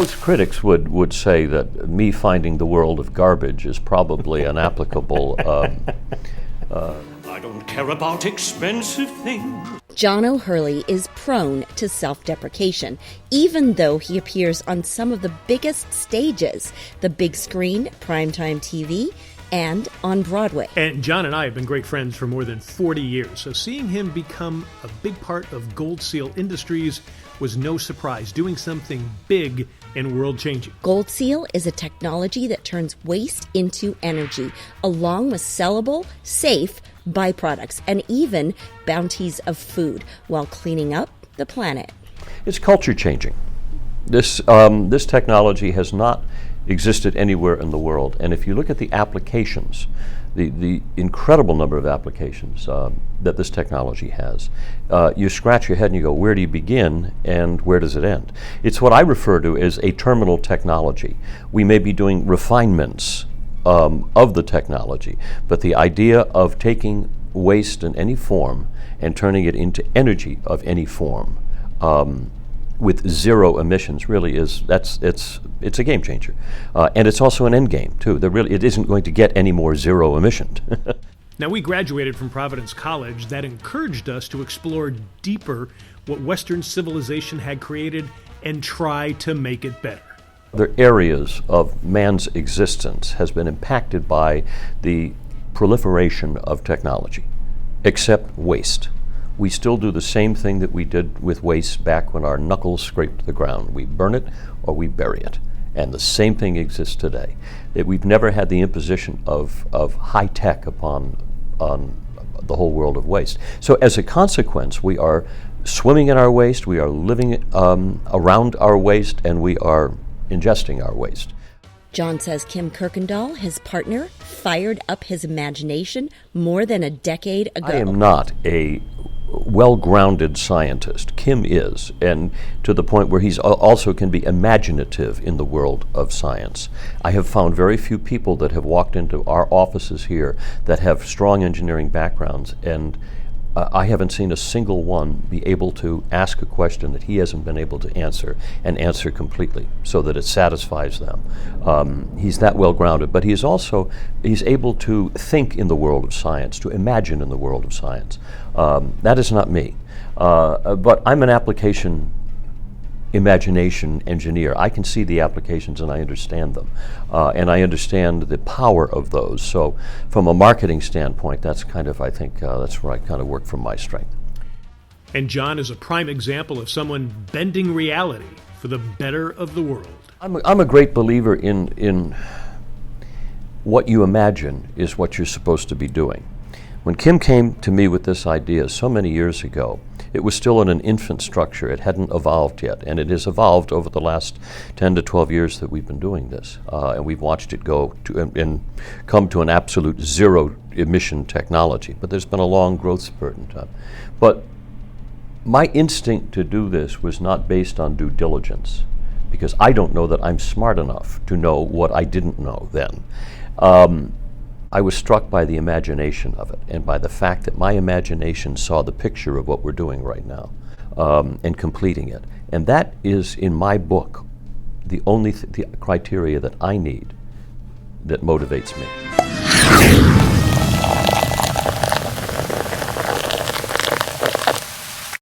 most critics would say that me finding the world of garbage is probably an applicable. I don't care about expensive things. John O'Hurley is prone to self-deprecation, even though he appears on some of the biggest stages, the big screen, primetime TV, and on Broadway. And John and I have been great friends for more than 40 years, so seeing him become a big part of Gold Seal Industries was no surprise, doing something big and world-changing. Gold Seal is a technology that turns waste into energy, along with sellable, safe byproducts and even bounties of food, while cleaning up the planet. It's culture changing. This technology has not existed anywhere in the world, and if you look at the applications, the incredible number of applications that this technology has, you scratch your head and you go, where do you begin and where does it end? It's what I refer to as a terminal technology. We may be doing refinements of the technology, but the idea of taking waste in any form and turning it into energy of any form with zero emissions really is, it's a game changer. And it's also an end game too. It isn't going to get any more zero emission. Now, we graduated from Providence College. That encouraged us to explore deeper what Western civilization had created and try to make it better. Other areas of man's existence has been impacted by the proliferation of technology, except waste. We still do the same thing that we did with waste back when our knuckles scraped the ground. We burn it or we bury it. And the same thing exists today. We've never had the imposition of high tech on the whole world of waste. So as a consequence, we are swimming in our waste, we are living around our waste, and we are ingesting our waste. John says Kim Kirkendall, his partner, fired up his imagination more than a decade ago. I am not a well-grounded scientist. Kim is, and to the point where he's also can be imaginative in the world of science. I have found very few people that have walked into our offices here that have strong engineering backgrounds, and I haven't seen a single one be able to ask a question that he hasn't been able to answer, and answer completely so that it satisfies them. He's that well grounded, but he's able to think in the world of science, to imagine in the world of science. That is not me. But I'm an application imagination engineer. I can see the applications and I understand them. And I understand the power of those. So from a marketing standpoint, that's kind of, I think, that's where I kind of work from my strength. And John is a prime example of someone bending reality for the better of the world. I'm a great believer in what you imagine is what you're supposed to be doing. When Kim came to me with this idea so many years ago, it was still in an infant structure. It hadn't evolved yet, and it has evolved over the last 10 to 12 years that we've been doing this. And we've watched it go to and come to an absolute zero emission technology. But there's been a long growth spurt in time. But my instinct to do this was not based on due diligence, because I don't know that I'm smart enough to know what I didn't know then. I was struck by the imagination of it and by the fact that my imagination saw the picture of what we're doing right now and completing it. And that is, in my book, the only the criteria that I need that motivates me.